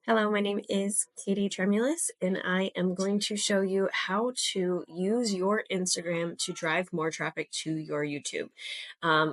Hello, my name is Katie Tremulous, and I am going to show you how to use your Instagram to drive more traffic to your YouTube.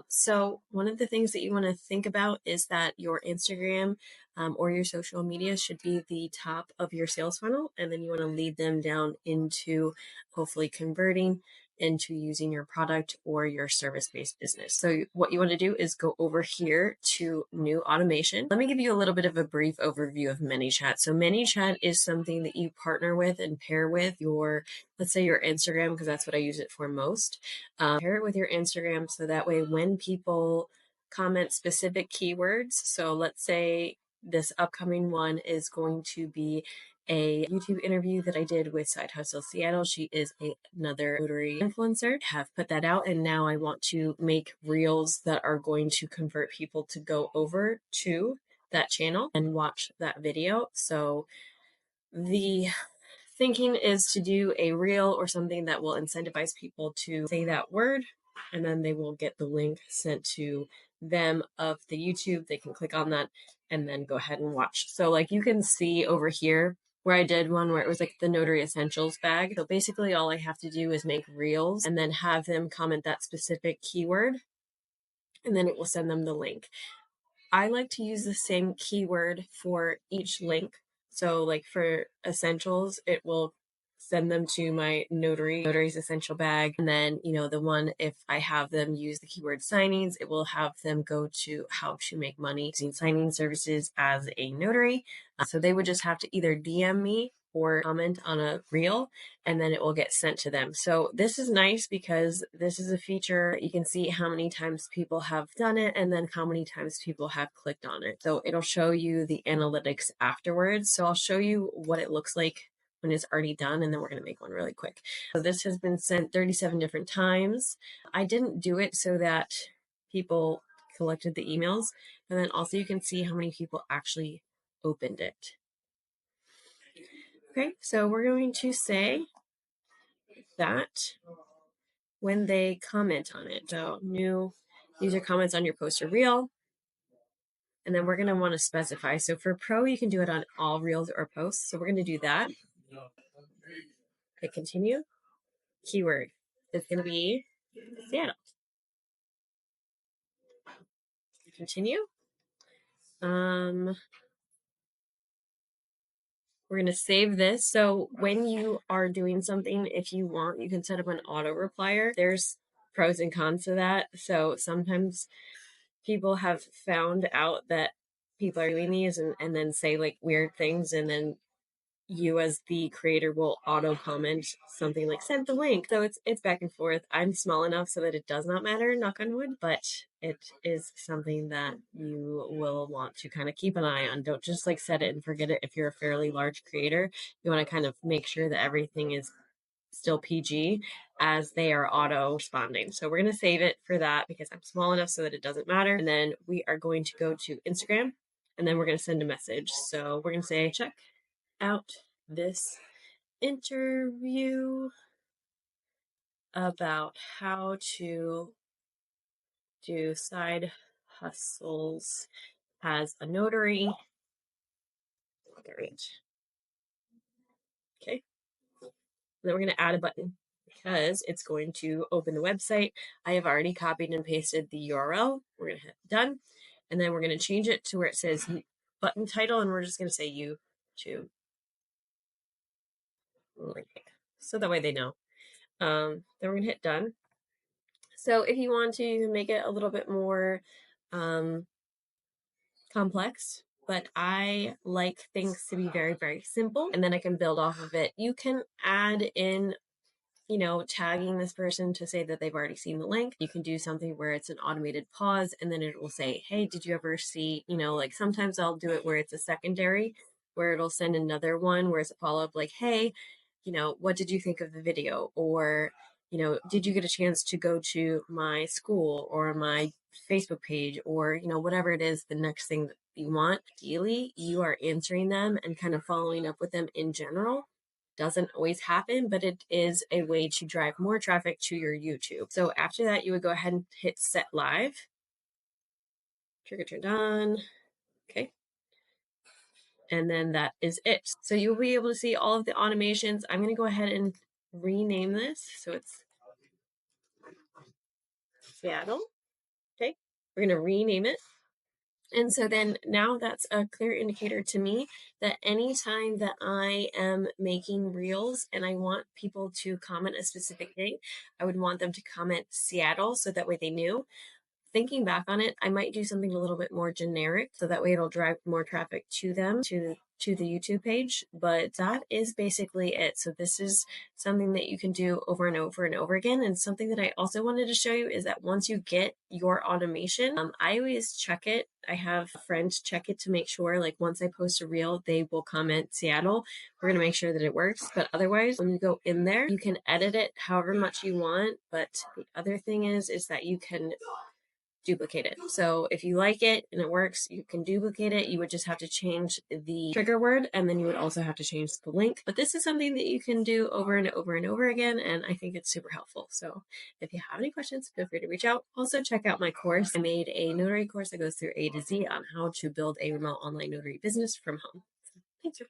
So one of the things that you want to think about is that your Instagram or your social media should be the top of your sales funnel, and then you want to lead them down into hopefully converting into using your product or your service-based business. So what you want to do is go over here to new automation. Let me give you a little bit of a brief overview of ManyChat. So ManyChat is something that you partner with and pair with your, let's say your Instagram, because that's what I use it for most. Pair it with your Instagram so that way when people comment specific keywords, so let's say this upcoming one is going to be a YouTube interview that I did with Side Hustle Seattle. She is another notary influencer. I have put that out, and now I want to make reels that are going to convert people to go over to that channel and watch that video. So the thinking is to do a reel or something that will incentivize people to say that word, and then they will get the link sent to them of the YouTube. They can click on that and then go ahead and watch. So like you can see over here where I did one where it was like the Notary Essentials bag. So basically all I have to do is make reels and then have them comment that specific keyword, and then it will send them the link. I like to use the same keyword for each link. So like for essentials, it will send them to my Notary's Essential bag. And then, the one, if I have them use the keyword signings, it will have them go to how to make money using signing services as a notary. So they would just have to either DM me or comment on a reel, and then it will get sent to them. So this is nice because this is a feature. You can see how many times people have done it and then how many times people have clicked on it. So it'll show you the analytics afterwards. So I'll show you what it looks like when it's already done, and then we're going to make one really quick. So this has been sent 37 different times. I didn't do it so that people collected the emails, and then also you can see how many people actually opened it. Okay, so we're going to say that when they comment on it, so new user comments on your post or reel, and then we're going to want to specify. So for pro, you can do it on all reels or posts. So we're going to do that. Hit continue. Keyword is going to be Seattle. Continue. We're going to save this. So when you are doing something, if you want, you can set up an auto replier. There's pros and cons to that. So sometimes people have found out that people are doing these and then say like weird things, and then you as the creator will auto comment something like send the link. So it's back and forth. I'm small enough so that it does not matter, knock on wood, but it is something that you will want to kind of keep an eye on. Don't just like set it and forget it. If you're a fairly large creator, you want to kind of make sure that everything is still PG as they are auto responding. So we're going to save it for that because I'm small enough so that it doesn't matter. And then we are going to go to Instagram, and then we're going to send a message. So we're going to say, check out this interview about how to do side hustles as a notary. Okay. And then we're going to add a button because it's going to open the website. I have already copied and pasted the URL. We're going to hit done. And then we're going to change it to where it says button title, and we're just going to say YouTube link. So that way they know. Then we're going to hit done. So if you want to, you can make it a little bit more complex, but I like things to be very, very simple, and then I can build off of it. You can add in tagging this person to say that they've already seen the link. You can do something where it's an automated pause, and then it will say, hey, did you ever see, like sometimes I'll do it where it's a secondary, where it'll send another one where it's a follow-up like, hey, what did you think of the video? Or, did you get a chance to go to my school or my Facebook page, or, whatever it is, the next thing that you want. Ideally, you are answering them and kind of following up with them in general. Doesn't always happen, but it is a way to drive more traffic to your YouTube. So after that, you would go ahead and hit set live. Trigger turned on. Okay. and then that is it. So you'll be able to see all of the automations. I'm going to go ahead and rename this. So it's Seattle. Okay. We're going to rename it. And so then now that's a clear indicator to me that anytime that I am making reels and I want people to comment a specific thing, I would want them to comment Seattle so that way they knew. Thinking back on it, I might do something a little bit more generic so that way it'll drive more traffic to them, to the YouTube page. But that is basically it. So this is something that you can do over and over and over again. And something that I also wanted to show you is that once you get your automation, I always check it. I have friends check it to make sure, like once I post a reel, they will comment Seattle. We're going to make sure that it works. But otherwise, when you go in there, you can edit it however much you want. But the other thing is that you can duplicate it. So if you like it and it works, you can duplicate it. You would just have to change the trigger word, and then you would also have to change the link. But this is something that you can do over and over and over again, and I think it's super helpful. So if you have any questions, feel free to reach out. Also check out my course. I made a notary course that goes through A to Z on how to build a remote online notary business from home. Thanks.